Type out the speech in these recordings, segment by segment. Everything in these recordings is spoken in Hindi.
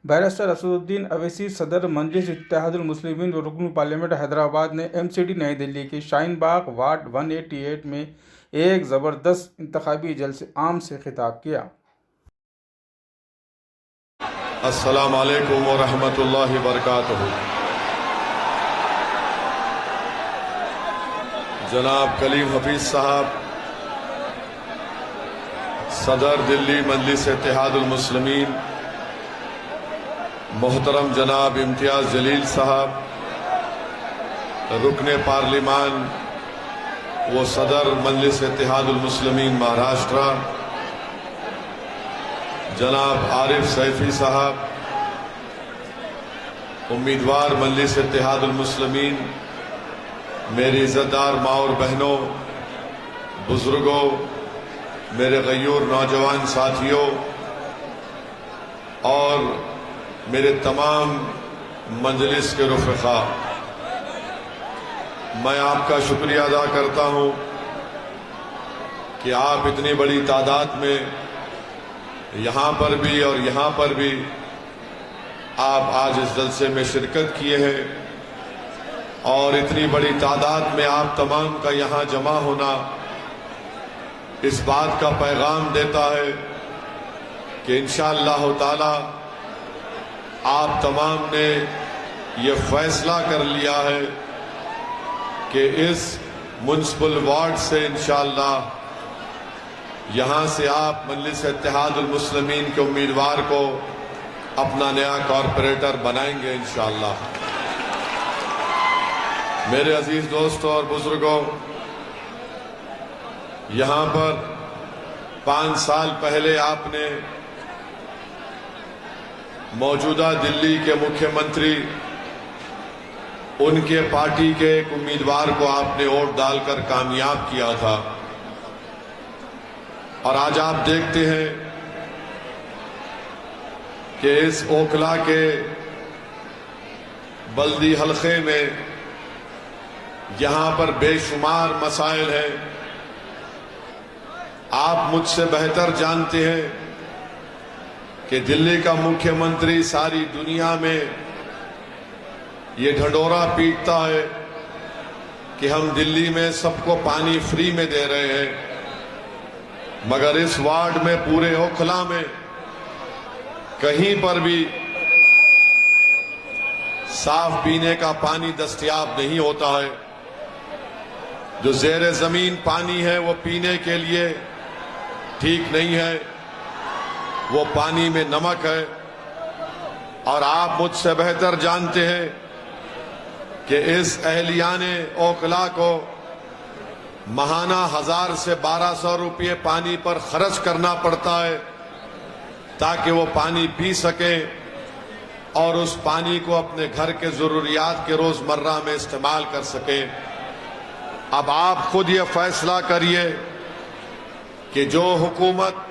बैरिस्टर असदुद्दीन अवैसी सदर मजलिस इत्तेहादुल मुस्लिमीन व रुकन पार्लियामेंट हैदराबाद ने MCD नई दिल्ली के शाहीन बाग वार्ड 188 में एक ज़बरदस्त इंतखाबी जलसे आम से खिताब किया। अस्सलामु अलैकुम व रहमतुल्लाहि व बरकातुहू। जनाब कलीम हफीज साहब सदर दिल्ली मजलिस इत्तेहादुल मुस्लिमीन, मोहतरम जनाब इम्तियाज जलील साहब रुकने पार्लिमान वो सदर मजलिस इत्तेहादुल मुस्लिमीन महाराष्ट्र, जनाब आरिफ सैफी साहब उम्मीदवार मजलिस इत्तेहादुल मुस्लिमीन, मेरी इज्जतदार माँ और बहनों, बुजुर्गों, मेरे गयूर नौजवान साथियों और मेरे तमाम मजलिस के रुफ़क़ा, मैं आपका शुक्रिया अदा करता हूं कि आप इतनी बड़ी तादाद में यहां पर भी और यहां पर भी आप आज इस जलसे में शिरकत किए हैं और इतनी बड़ी तादाद में आप तमाम का यहां जमा होना इस बात का पैगाम देता है कि इंशाअल्लाह ताला आप तमाम ने ये फैसला कर लिया है कि इस म्युनिसिपल वार्ड से इंशाअल्लाह यहां से आप मजलिस इत्तेहादुल मुस्लिमीन के उम्मीदवार को अपना नया कॉरपोरेटर बनाएंगे इंशाअल्लाह। मेरे अजीज दोस्तों और बुजुर्गों, यहां पर 5 साल पहले आपने मौजूदा दिल्ली के मुख्यमंत्री, उनके पार्टी के एक उम्मीदवार को आपने वोट डालकर कामयाब किया था और आज आप देखते हैं कि इस ओखला के बल्दी हलके में यहां पर बेशुमार मसाइल हैं। आप मुझसे बेहतर जानते हैं कि दिल्ली का मुख्यमंत्री सारी दुनिया में ये ढंढोरा पीटता है कि हम दिल्ली में सबको पानी फ्री में दे रहे हैं, मगर इस वार्ड में पूरे ओखला में कहीं पर भी साफ पीने का पानी दस्तयाब नहीं होता है। जो ज़ेरे जमीन पानी है वो पीने के लिए ठीक नहीं है, वो पानी में नमक है। और आप मुझसे बेहतर जानते हैं कि इस अहलियाने ओखला को महाना 1000 से 1200 रुपये पानी पर खर्च करना पड़ता है ताकि वो पानी पी सके और उस पानी को अपने घर के जरूरियात के रोजमर्रा में इस्तेमाल कर सके। अब आप खुद ये फैसला करिए कि जो हुकूमत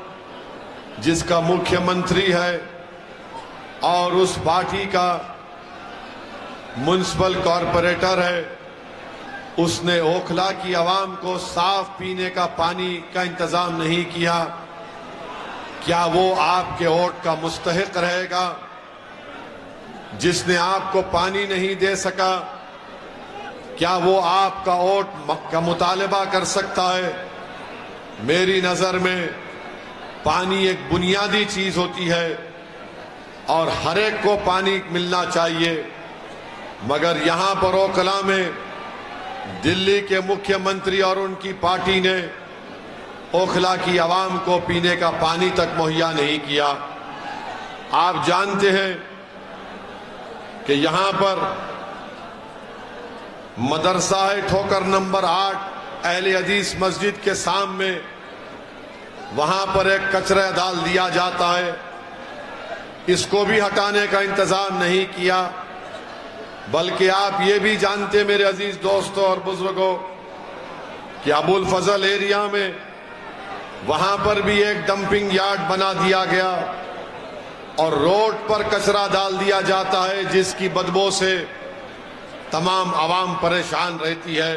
जिसका मुख्यमंत्री है और उस पार्टी का म्युनिसिपल कॉरपोरेटर है, उसने ओखला की आवाम को साफ पीने का पानी का इंतजाम नहीं किया, क्या वो आपके वोट का मुस्तहिक रहेगा? जिसने आपको पानी नहीं दे सका, क्या वो आपका वोट का मुतालबा कर सकता है? मेरी नजर में पानी एक बुनियादी चीज होती है और हर एक को पानी मिलना चाहिए, मगर यहां पर ओखला में दिल्ली के मुख्यमंत्री और उनकी पार्टी ने ओखला की आवाम को पीने का पानी तक मुहैया नहीं किया। आप जानते हैं कि यहां पर मदरसा है ठोकर नंबर 8 अहले हदीस मस्जिद के सामने, वहां पर एक कचरा डाल दिया जाता है, इसको भी हटाने का इंतजाम नहीं किया। बल्कि आप ये भी जानते मेरे अजीज दोस्तों और बुजुर्गों कि अबुल फजल एरिया में वहां पर भी एक डंपिंग यार्ड बना दिया गया और रोड पर कचरा डाल दिया जाता है, जिसकी बदबू से तमाम आवाम परेशान रहती है।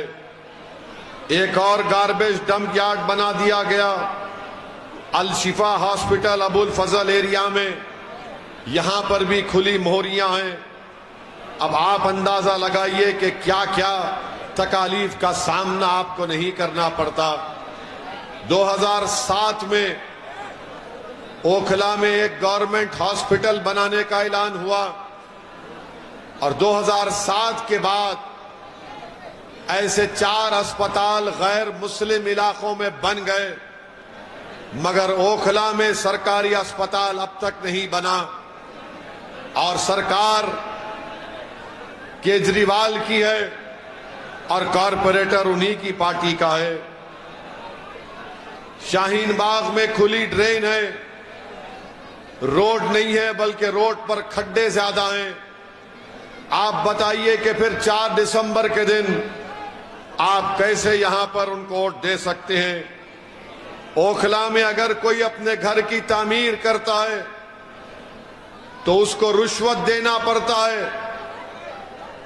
एक और गार्बेज डंप यार्ड बना दिया गया अल शिफा हॉस्पिटल अबुल फजल एरिया में, यहां पर भी खुली मोहरियां हैं। अब आप अंदाजा लगाइए कि क्या क्या तकालीफ का सामना आपको नहीं करना पड़ता। 2007 में ओखला में एक गवर्नमेंट हॉस्पिटल बनाने का ऐलान हुआ और 2007 के बाद ऐसे 4 अस्पताल गैर मुस्लिम इलाकों में बन गए, मगर ओखला में सरकारी अस्पताल अब तक नहीं बना। और सरकार केजरीवाल की है और कॉरपोरेटर उन्हीं की पार्टी का है। शाहीन बाग में खुली ड्रेन है, रोड नहीं है, बल्कि रोड पर खड्डे ज्यादा हैं। आप बताइए कि फिर 4 दिसंबर के दिन आप कैसे यहां पर उनको वोट दे सकते हैं। ओखला में अगर कोई अपने घर की तामीर करता है तो उसको रुश्वत देना पड़ता है,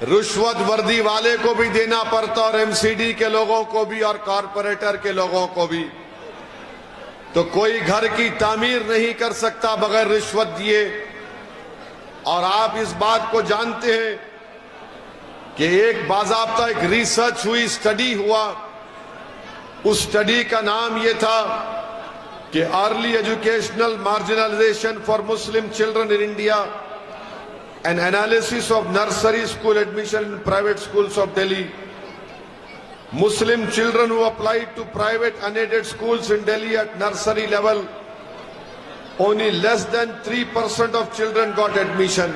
रुश्वत वर्दी वाले को भी देना पड़ता और एमसीडी के लोगों को भी और कॉरपोरेटर के लोगों को भी। तो कोई घर की तामीर नहीं कर सकता बगैर रिश्वत दिए। और आप इस बात को जानते हैं कि एक बाज़ाब्ता एक रिसर्च हुई, स्टडी हुआ, उस स्टडी का नाम यह था कि early educational marginalisation for Muslim children in India, N analysis of nursery school admission in private schools of Delhi. Muslim children who applied to private unaided schools in Delhi at nursery level, only less than 3% of children got admission।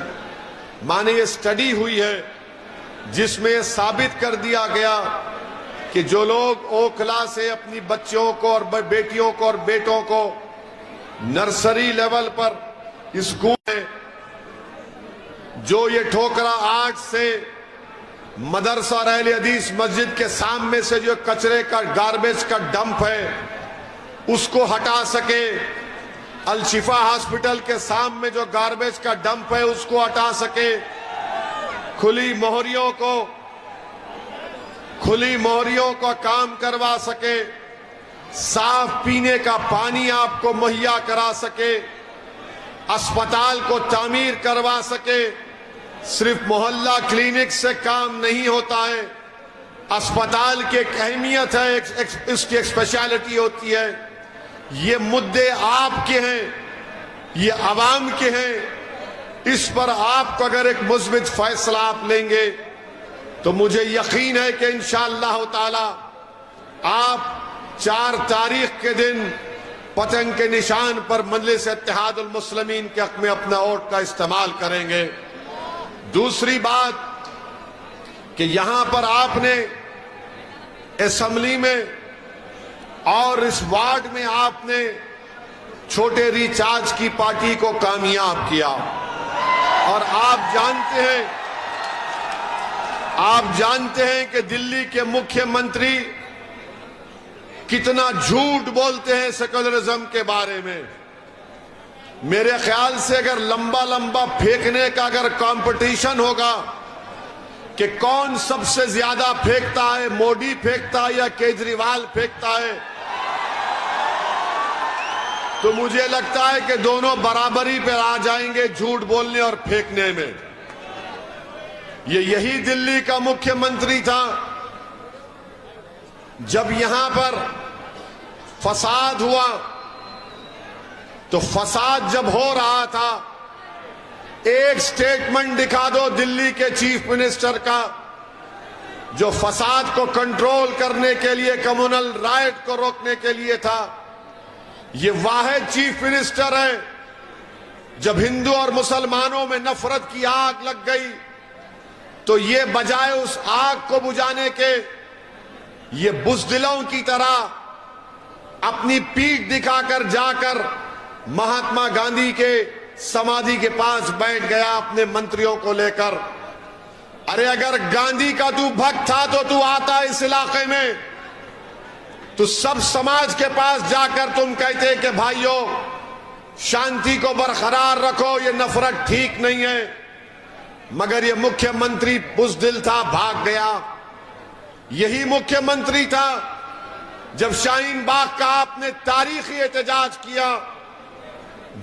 माने ये स्टडी हुई है जिसमें ये साबित कर दिया गया कि जो लोग ओखला से अपनी बच्चों को और बेटियों को और बेटों को नर्सरी लेवल पर स्कूल में, जो ये ठोकरा 8 से मदरसा रहले हदीस मस्जिद के सामने से जो कचरे का गार्बेज का डंप है उसको हटा सके, अल शिफा हॉस्पिटल के सामने जो गार्बेज का डंप है उसको हटा सके, खुली मोहरियों का काम करवा सके, साफ पीने का पानी आपको मुहैया करा सके, अस्पताल को तामीर करवा सके। सिर्फ मोहल्ला क्लिनिक से काम नहीं होता है, अस्पताल की एक अहमियत है, इसकी एक स्पेशलिटी होती है। ये मुद्दे आपके हैं, ये आवाम के हैं। इस पर आपको अगर एक मुस्बित फैसला आप लेंगे तो मुझे यकीन है कि इंशाअल्लाह ताला आप 4 तारीख के दिन पतंग के निशान पर मजलिस इत्तेहादुल मुस्लिमीन के हक में अपना वोट का इस्तेमाल करेंगे। दूसरी बात कि यहां पर आपने असेंबली में और इस वार्ड में आपने छोटे रिचार्ज की पार्टी को कामयाब किया। और आप जानते हैं कि दिल्ली के मुख्यमंत्री कितना झूठ बोलते हैं सेकुलरिज्म के बारे में। मेरे ख्याल से अगर लंबा फेंकने का अगर कंपटीशन होगा कि कौन सबसे ज्यादा फेंकता है, मोदी फेंकता है या केजरीवाल फेंकता है, तो मुझे लगता है कि दोनों बराबरी पर आ जाएंगे झूठ बोलने और फेंकने में। यही दिल्ली का मुख्यमंत्री था जब यहां पर फसाद हुआ, तो फसाद जब हो रहा था एक स्टेटमेंट दिखा दो दिल्ली के चीफ मिनिस्टर का जो फसाद को कंट्रोल करने के लिए, कम्युनल राइट को रोकने के लिए था। ये वाहिद चीफ मिनिस्टर है जब हिंदू और मुसलमानों में नफरत की आग लग गई तो ये बजाय उस आग को बुझाने के ये बुज़दिलों की तरह अपनी पीठ दिखाकर जाकर महात्मा गांधी के समाधि के पास बैठ गया अपने मंत्रियों को लेकर। अरे अगर गांधी का तू भक्त था तो तू आता इस इलाके में, तो सब समाज के पास जाकर तुम कहते कि भाइयों शांति को बरकरार रखो, ये नफरत ठीक नहीं है। मगर ये मुख्यमंत्री बुज़दिल था, भाग गया। यही मुख्यमंत्री था जब शाहीन बाग का आपने तारीखी एहतजाज किया,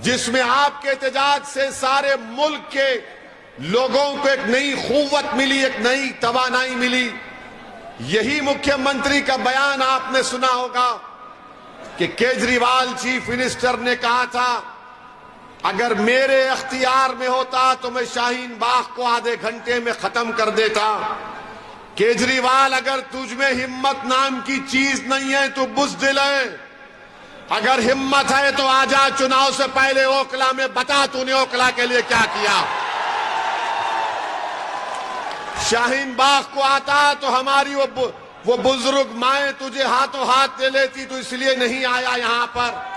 जिसमें आपके एहतजाज से सारे मुल्क के लोगों को एक नई क़ुव्वत मिली, एक नई तवानाई मिली। यही मुख्यमंत्री का बयान आपने सुना होगा कि केजरीवाल चीफ मिनिस्टर ने कहा था, अगर मेरे अख्तियार में होता तो मैं शाहीन बाग को आधे घंटे में खत्म कर देता। केजरीवाल, अगर तुझ में हिम्मत नाम की चीज नहीं है तो बुज़दिल है। अगर हिम्मत है तो आजा, चुनाव से पहले ओखला में बता तूने ओखला के लिए क्या किया। शाहीन बाग को आता तो हमारी वो बुजुर्ग माए तुझे हाथों हाथ दे लेती, तो इसलिए नहीं आया यहां पर।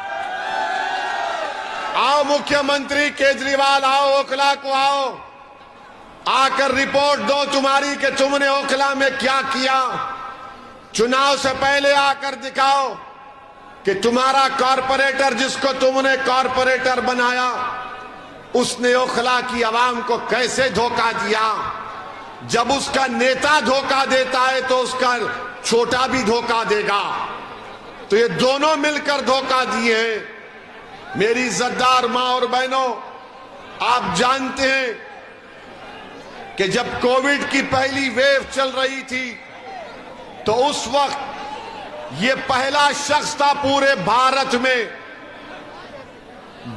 आओ मुख्यमंत्री केजरीवाल, आओ ओखला को आओ, आकर रिपोर्ट दो तुम्हारी कि तुमने ओखला में क्या किया। चुनाव से पहले आकर दिखाओ कि तुम्हारा कॉरपोरेटर, जिसको तुमने कॉरपोरेटर बनाया, उसने ओखला की आवाम को कैसे धोखा दिया। जब उसका नेता धोखा देता है तो उसका छोटा भी धोखा देगा। तो ये दोनों मिलकर धोखा दिए हैं। मेरी इज्जतदार मां और बहनों, आप जानते हैं कि जब कोविड की पहली वेव चल रही थी तो उस वक्त ये पहला शख्स था पूरे भारत में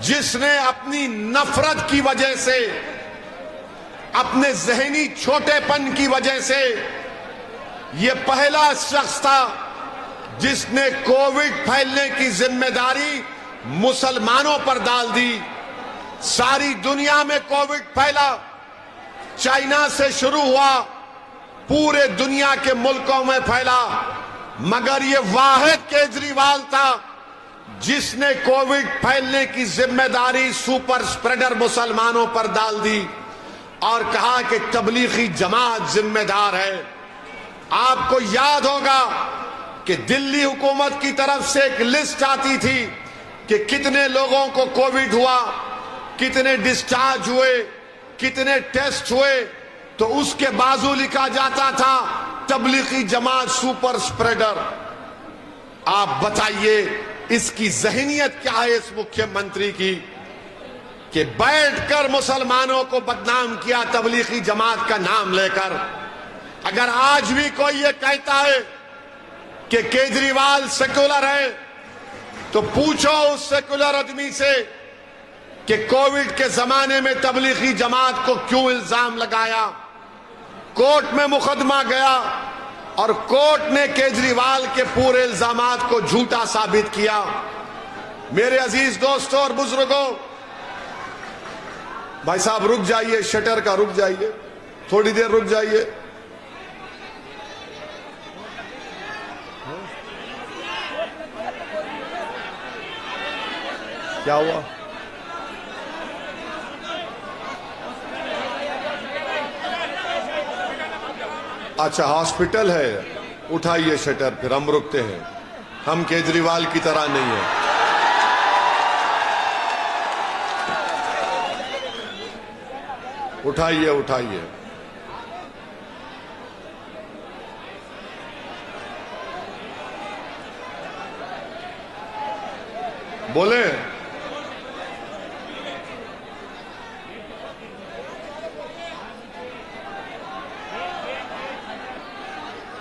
जिसने अपनी नफरत की वजह से, अपने जहनी छोटेपन की वजह से, ये पहला शख्स था जिसने कोविड फैलने की जिम्मेदारी मुसलमानों पर डाल दी। सारी दुनिया में कोविड फैला, चाइना से शुरू हुआ, पूरे दुनिया के मुल्कों में फैला, मगर ये वाहिद केजरीवाल था जिसने कोविड फैलने की जिम्मेदारी सुपर स्प्रेडर मुसलमानों पर डाल दी और कहा कि तबलीगी जमात जिम्मेदार है। आपको याद होगा कि दिल्ली हुकूमत की तरफ से एक लिस्ट आती थी कि कितने लोगों को कोविड हुआ, कितने डिस्चार्ज हुए, कितने टेस्ट हुए, तो उसके बाजू लिखा जाता था तबलीगी जमात सुपर स्प्रेडर। आप बताइए इसकी जहनियत क्या है इस मुख्यमंत्री की कि बैठकर मुसलमानों को बदनाम किया तबलीगी जमात का नाम लेकर। अगर आज भी कोई ये कहता है कि केजरीवाल सेकुलर है तो पूछो उस सेकुलर आदमी से कि कोविड के जमाने में तबलीगी जमात को क्यों इल्जाम लगाया। कोर्ट में मुकदमा गया और कोर्ट ने केजरीवाल के पूरे इल्जामात को झूठा साबित किया। मेरे अजीज दोस्तों और बुजुर्गों, भाई साहब रुक जाइए, शटर का रुक जाइए, थोड़ी देर रुक जाइए। क्या हुआ? अच्छा हॉस्पिटल है, उठाइए शटर, फिर हम रुकते हैं। हम केजरीवाल की तरह नहीं है। उठाइए उठाइए। बोले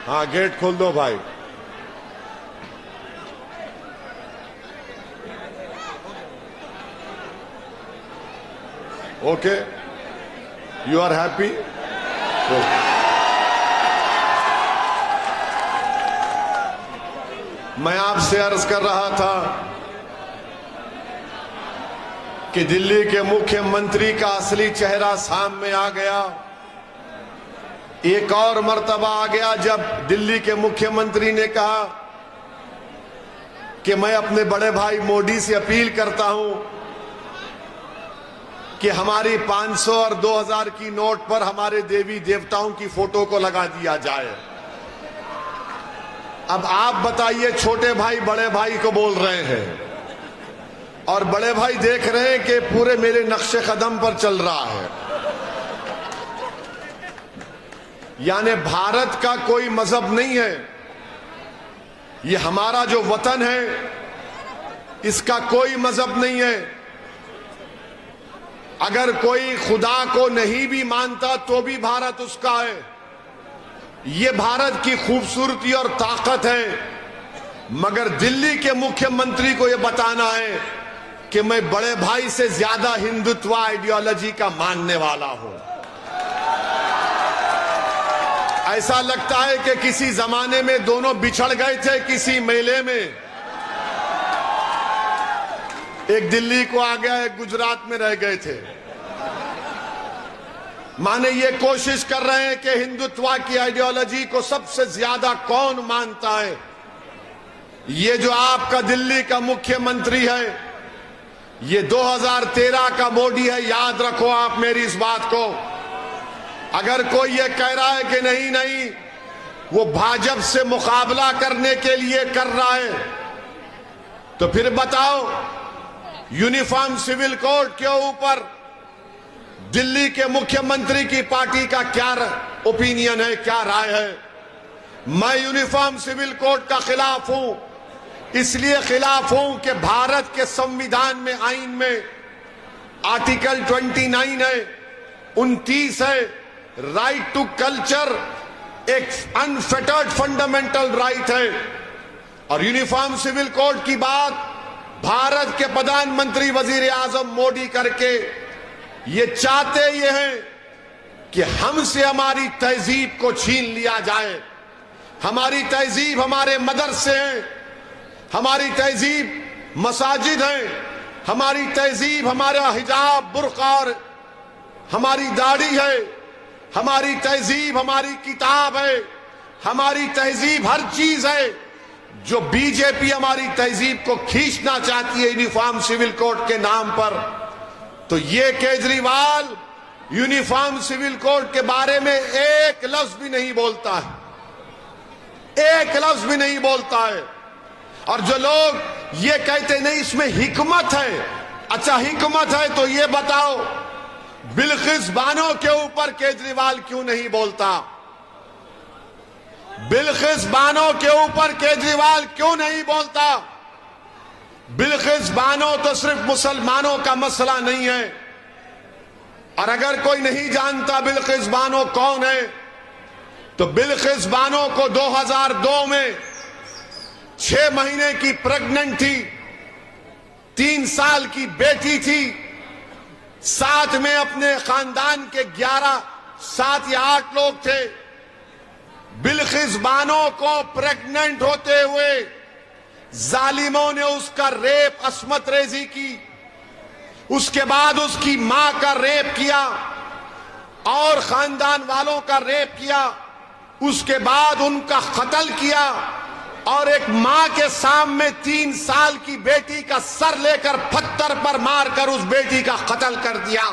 हाँ, गेट खोल दो भाई। Okay, you are happy? मैं आपसे अर्ज कर रहा था कि दिल्ली के मुख्यमंत्री का असली चेहरा सामने आ गया। एक और मर्तबा आ गया जब दिल्ली के मुख्यमंत्री ने कहा कि मैं अपने बड़े भाई मोदी से अपील करता हूं कि हमारी 500 और 2000 की नोट पर हमारे देवी देवताओं की फोटो को लगा दिया जाए। अब आप बताइए, छोटे भाई बड़े भाई को बोल रहे हैं और बड़े भाई देख रहे हैं कि पूरे मेरे नक्शे कदम पर चल रहा है। यानी भारत का कोई मजहब नहीं है, ये हमारा जो वतन है इसका कोई मजहब नहीं है। अगर कोई खुदा को नहीं भी मानता तो भी भारत उसका है। ये भारत की खूबसूरती और ताकत है। मगर दिल्ली के मुख्यमंत्री को यह बताना है कि मैं बड़े भाई से ज्यादा हिंदुत्व आइडियोलॉजी का मानने वाला हूं। ऐसा लगता है कि किसी जमाने में दोनों बिछड़ गए थे किसी मेले में, एक दिल्ली को आ गया, एक गुजरात में रह गए थे। माने ये कोशिश कर रहे हैं कि हिंदुत्व की आइडियोलॉजी को सबसे ज्यादा कौन मानता है। ये जो आपका दिल्ली का मुख्यमंत्री है, ये 2013 का मोदी है, याद रखो आप मेरी इस बात को। अगर कोई ये कह रहा है कि नहीं नहीं वो भाजपा से मुकाबला करने के लिए कर रहा है, तो फिर बताओ यूनिफॉर्म सिविल कोड के ऊपर दिल्ली के मुख्यमंत्री की पार्टी का क्या ओपिनियन है, क्या राय है। मैं यूनिफॉर्म सिविल कोड का खिलाफ हूं। इसलिए खिलाफ हूं कि भारत के संविधान में, आइन में आर्टिकल 29 है, 29 है, राइट टू कल्चर एक अनफेटर्ड फंडामेंटल राइट है। और यूनिफॉर्म सिविल कोड की बात भारत के प्रधानमंत्री वजीर आजम मोदी करके ये चाहते ये हैं कि हमसे हमारी तहजीब को छीन लिया जाए। हमारी तहजीब हमारे मदरसे हैं, हमारी तहजीब मसाजिद है, हमारी तहजीब हमारा हिजाब बुर्का और हमारी दाढ़ी है, हमारी तहजीब हमारी किताब है, हमारी तहजीब हर चीज है। जो बीजेपी हमारी तहजीब को खींचना चाहती है यूनिफॉर्म सिविल कोड के नाम पर, तो ये केजरीवाल यूनिफॉर्म सिविल कोड के बारे में एक लफ्ज भी नहीं बोलता है, एक लफ्ज भी नहीं बोलता है। और जो लोग ये कहते नहीं इसमें हिकमत है, अच्छा हिकमत है तो ये बताओ बिल्किस बानो के ऊपर केजरीवाल क्यों नहीं बोलता? बिल्किस बानो के ऊपर केजरीवाल क्यों नहीं बोलता? बिल्किस बानो तो सिर्फ मुसलमानों का मसला नहीं है। और अगर कोई नहीं जानता बिल्किस बानो कौन है, तो बिल्किस बानो को 2002 में 6 महीने की प्रेग्नेंट थी, 3 साल की बेटी थी, साथ में अपने खानदान के 7 या 8 लोग थे। बिल्किस बानो को प्रेग्नेंट होते हुए जालिमों ने उसका रेप, अस्मत रेजी की, उसके बाद उसकी मां का रेप किया और खानदान वालों का रेप किया, उसके बाद उनका कत्ल किया और एक मां के सामने 3 साल की बेटी का सर लेकर पत्थर पर मारकर उस बेटी का कत्ल कर दिया।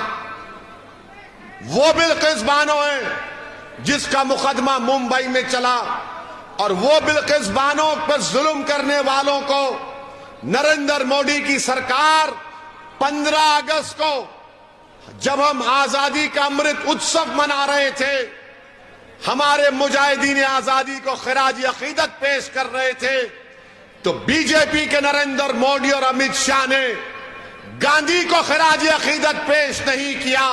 वो बिल्किस बानो है जिसका मुकदमा मुंबई में चला। और वो बिल्किस बानो पर जुल्म करने वालों को नरेंद्र मोदी की सरकार 15 अगस्त को जब हम आजादी का अमृत उत्सव मना रहे थे, हमारे मुजाहिदीन आजादी को खिराज अकीदत पेश कर रहे थे, तो बीजेपी के नरेंद्र मोदी और अमित शाह ने गांधी को खिराज अकीदत पेश नहीं किया,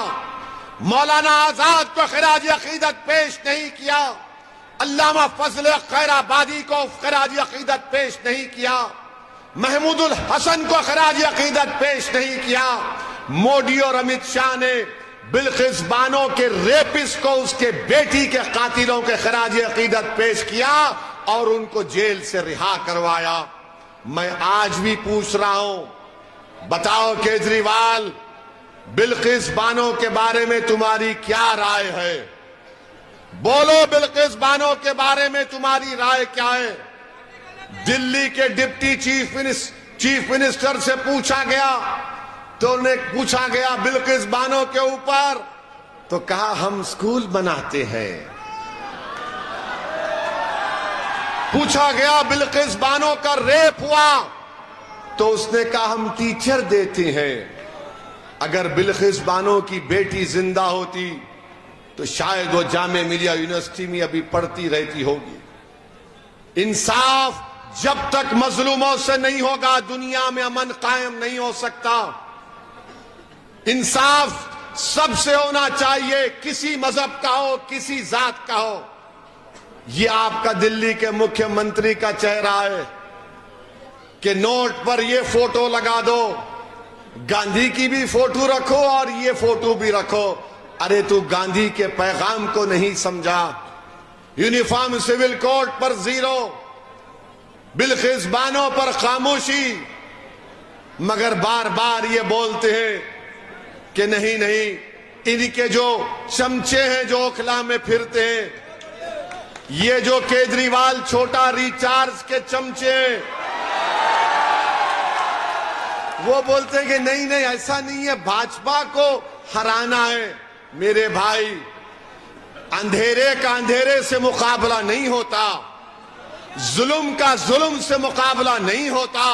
मौलाना आजाद को खिराज अकीदत पेश नहीं किया, अल्लामा फजल खैराबादी को खिराज अकीदत पेश नहीं किया, महमूदुल हसन को खिराज अकीदत पेश नहीं किया। मोदी और अमित शाह ने बिल्किस बानो के रेपिस्ट को, उसके बेटी के कातिलों के खिराज अकीदत पेश किया और उनको जेल से रिहा करवाया। मैं आज भी पूछ रहा हूं, बताओ केजरीवाल, बिल्किस बानो के बारे में तुम्हारी क्या राय है? बोलो बिल्किस बानो के बारे में तुम्हारी राय क्या है? दिल्ली के डिप्टी चीफ मिनिस्टर से पूछा गया, तो उन्हें पूछा गया बिल्किस बानो के ऊपर, तो कहा हम स्कूल बनाते हैं। पूछा गया बिल्किस बानो का रेप हुआ, तो उसने कहा हम टीचर देते हैं। अगर बिल्किस बानो की बेटी जिंदा होती तो शायद वो जामे मिलिया यूनिवर्सिटी में अभी पढ़ती रहती होगी। इंसाफ जब तक मजलूमों से नहीं होगा दुनिया में अमन कायम नहीं हो सकता। इंसाफ सबसे होना चाहिए, किसी मजहब का हो, किसी जात का हो। ये आपका दिल्ली के मुख्यमंत्री का चेहरा है कि नोट पर ये फोटो लगा दो, गांधी की भी फोटो रखो और ये फोटो भी रखो। अरे तू गांधी के पैगाम को नहीं समझा। यूनिफॉर्म सिविल कोड पर 0, बिल्किस बानो पर खामोशी, मगर बार बार ये बोलते हैं कि नहीं नहीं, इनके जो चमचे हैं जो ओखला में फिरते हैं, ये जो केजरीवाल छोटा रिचार्ज के चमचे हैं, वो बोलते हैं कि नहीं नहीं ऐसा नहीं है, भाजपा को हराना है। मेरे भाई, अंधेरे का अंधेरे से मुकाबला नहीं होता, जुल्म का जुल्म से मुकाबला नहीं होता,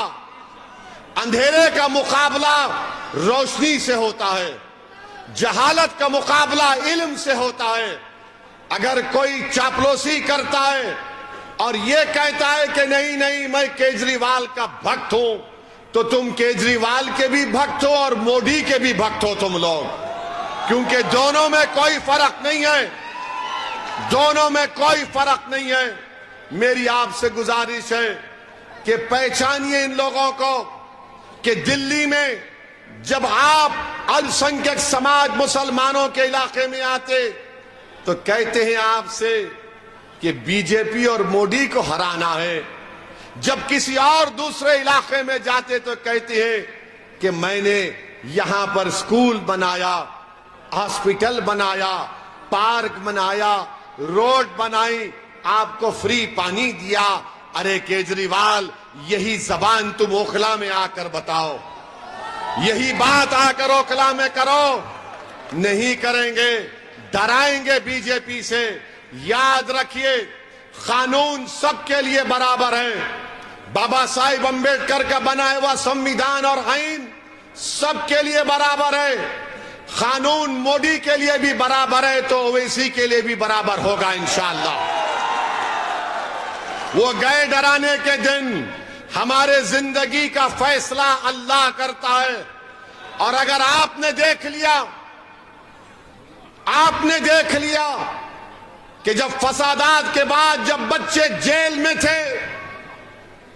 अंधेरे का मुकाबला रोशनी से होता है, जहालत का मुकाबला इल्म से होता है। अगर कोई चापलूसी करता है और ये कहता है कि नहीं नहीं मैं केजरीवाल का भक्त हूं, तो तुम केजरीवाल के भी भक्त हो और मोदी के भी भक्त हो तुम लोग, क्योंकि दोनों में कोई फर्क नहीं है, दोनों में कोई फर्क नहीं है। मेरी आपसे गुजारिश है कि पहचानिए इन लोगों को कि दिल्ली में जब आप अल्पसंख्यक समाज मुसलमानों के इलाके में आते तो कहते हैं आपसे कि बीजेपी और मोदी को हराना है। जब किसी और दूसरे इलाके में जाते तो कहते हैं कि मैंने यहां पर स्कूल बनाया, हॉस्पिटल बनाया, पार्क बनाया, रोड बनाई, आपको फ्री पानी दिया। अरे केजरीवाल, यही जबान तुम ओखला में आकर बताओ, यही बात आकर ओखला में करो। नहीं करेंगे, डराएंगे बीजेपी से। याद रखिए, कानून सबके लिए बराबर है। बाबा साहिब अंबेडकर का बनाया हुआ संविधान और आईन सबके लिए बराबर है। कानून मोदी के लिए भी बराबर है तो ओवैसी के लिए भी बराबर होगा इंशाअल्लाह। वो गए डराने के दिन, हमारे जिंदगी का फैसला अल्लाह करता है। और अगर आपने देख लिया कि जब फसादात के बाद जब बच्चे जेल में थे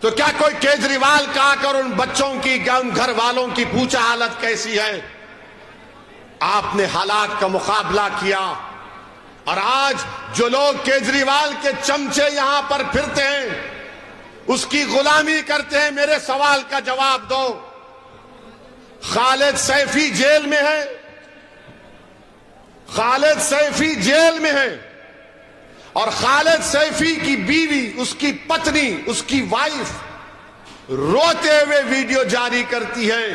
तो क्या कोई केजरीवाल का आकर उन बच्चों की, उन घर वालों की पूछा हालत कैसी है? आपने हालात का मुकाबला किया। और आज जो लोग केजरीवाल के चमचे यहां पर फिरते हैं, उसकी गुलामी करते हैं, मेरे सवाल का जवाब दो। खालिद सैफी जेल में है, खालिद सैफी जेल में है और खालिद सैफी की बीवी, उसकी पत्नी, उसकी वाइफ रोते हुए वीडियो जारी करती है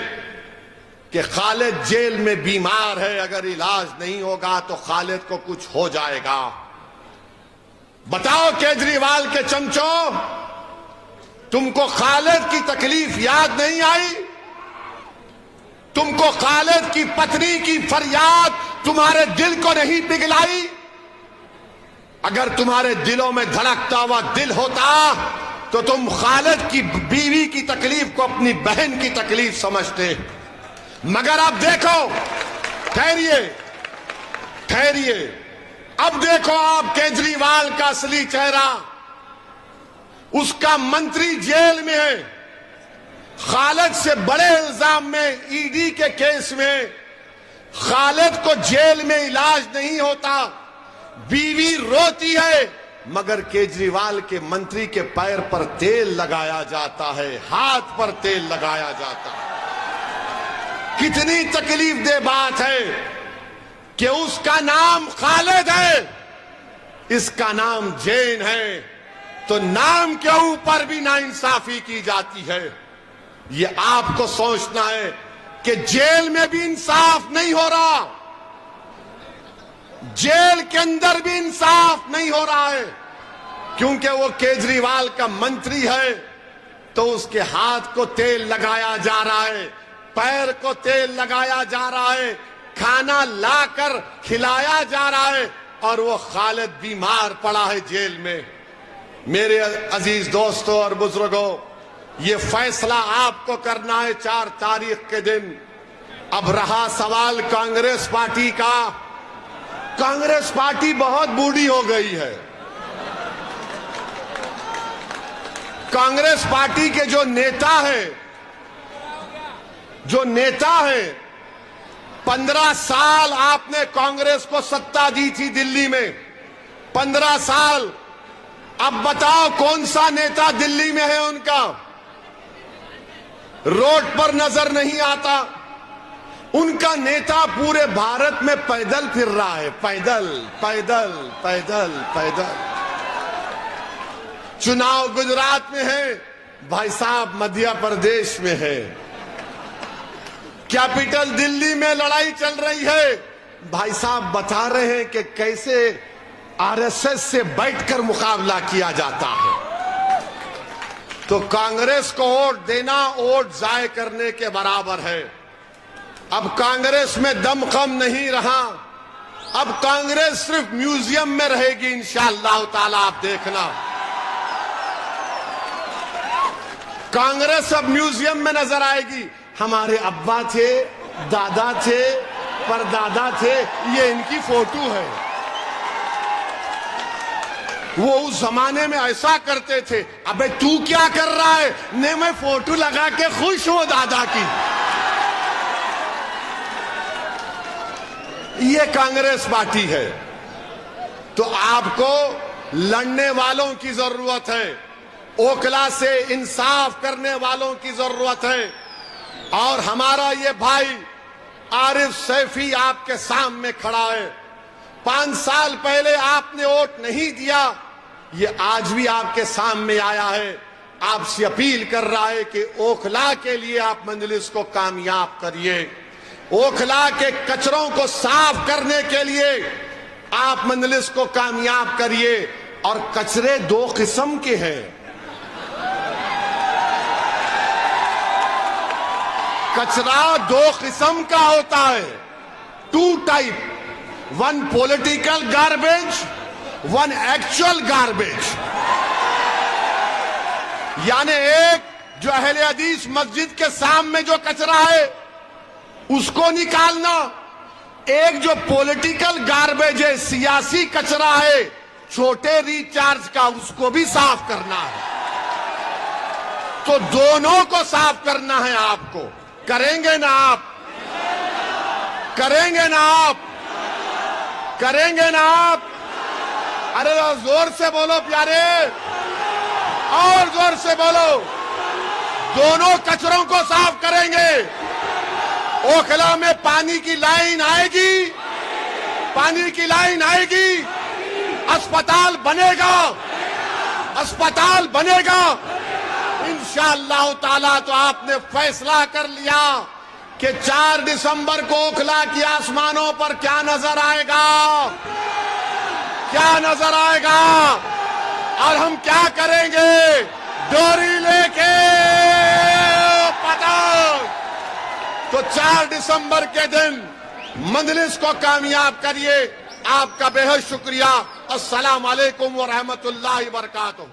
कि खालिद जेल में बीमार है, अगर इलाज नहीं होगा तो खालिद को कुछ हो जाएगा। बताओ केजरीवाल के चमचों, तुमको खालिद की तकलीफ याद नहीं आई? तुमको खालिद की पत्नी की फरियाद तुम्हारे दिल को नहीं पिघलाई? अगर तुम्हारे दिलों में धड़कता हुआ दिल होता तो तुम खालिद की बीवी की तकलीफ को अपनी बहन की तकलीफ समझते। मगर अब देखो, ठहरिए, अब देखो आप केजरीवाल का असली चेहरा। उसका मंत्री जेल में है, खालिद से बड़े इल्जाम में, ईडी के केस में खालिद को जेल में इलाज नहीं होता, बीवी रोती है, मगर केजरीवाल के मंत्री के पैर पर तेल लगाया जाता है, हाथ पर तेल लगाया जाता है। कितनी तकलीफ दे बात है कि उसका नाम खालिद है, इसका नाम जैन है, तो नाम के ऊपर भी नाइंसाफी की जाती है। ये आपको सोचना है कि जेल में भी इंसाफ नहीं हो रहा, जेल के अंदर भी इंसाफ नहीं हो रहा है, क्योंकि वो केजरीवाल का मंत्री है तो उसके हाथ को तेल लगाया जा रहा है, पैर को तेल लगाया जा रहा है, खाना लाकर खिलाया जा रहा है, और वो खालिद बीमार पड़ा है जेल में। मेरे अजीज दोस्तों और बुजुर्गों, ये फैसला आपको करना है 4 तारीख के दिन। अब रहा सवाल कांग्रेस पार्टी का। कांग्रेस पार्टी बहुत बूढ़ी हो गई है। कांग्रेस पार्टी के जो नेता है 15 साल आपने कांग्रेस को सत्ता दी थी दिल्ली में, 15 साल। अब बताओ कौन सा नेता दिल्ली में है उनका? रोड पर नजर नहीं आता। उनका नेता पूरे भारत में पैदल फिर रहा है, पैदल पैदल पैदल पैदल। चुनाव गुजरात में है, भाई साहब मध्य प्रदेश में है, कैपिटल दिल्ली में लड़ाई चल रही है। भाई साहब बता रहे हैं कि कैसे आरएसएस से बैठकर मुकाबला किया जाता है। तो कांग्रेस को वोट देना वोट जाय करने के बराबर है। अब कांग्रेस में दमखम नहीं रहा। अब कांग्रेस सिर्फ म्यूजियम में रहेगी इंशाअल्लाह ताला। आप देखना, कांग्रेस अब म्यूजियम में नजर आएगी। हमारे अब्बा थे, दादा थे, परदादा थे, ये इनकी फोटो है। वो उस जमाने में ऐसा करते थे। अबे तू क्या कर रहा है? ने मैं फोटो लगा के खुश हूं दादा की। ये कांग्रेस पार्टी है। तो आपको लड़ने वालों की जरूरत है, ओखला से इंसाफ करने वालों की जरूरत है। और हमारा ये भाई आरिफ सैफी आपके सामने खड़ा है। 5 साल पहले आपने वोट नहीं दिया, ये आज भी आपके सामने आया है। आपसे अपील कर रहा है कि ओखला के लिए आप मजलिस को कामयाब करिए। ओखला के कचरों को साफ करने के लिए आप मजलिस को कामयाब करिए। और कचरे 2 किस्म के हैं। कचरा 2 किस्म का होता है, 2 type, 1 political garbage, 1 actual garbage. यानी एक जो अहले हदीस मस्जिद के सामने जो कचरा है उसको निकालना, एक जो पॉलिटिकल गार्बेज है, सियासी कचरा है, छोटे रिचार्ज का, उसको भी साफ करना है। तो दोनों को साफ करना है आपको। करेंगे ना आप? करेंगे ना आप? करेंगे ना आप? अरे जोर से बोलो प्यारे, और जोर से बोलो। दोनों कचरों को साफ करेंगे। ओखला में पानी की लाइन आएगी, पानी की लाइन आएगी, अस्पताल बनेगा, अस्पताल बनेगा इंशाअल्लाह ताला। तो आपने फैसला कर लिया कि 4 दिसंबर को ओखला की आसमानों पर क्या नजर आएगा, क्या नजर आएगा। और हम क्या करेंगे? डोरी लेके पतंग। तो 4 दिसंबर के दिन मजलिस को कामयाब करिए। आपका बेहद शुक्रिया। अस्सलाम वालेकुम व रहमतुल्लाहि व बरकातुहू।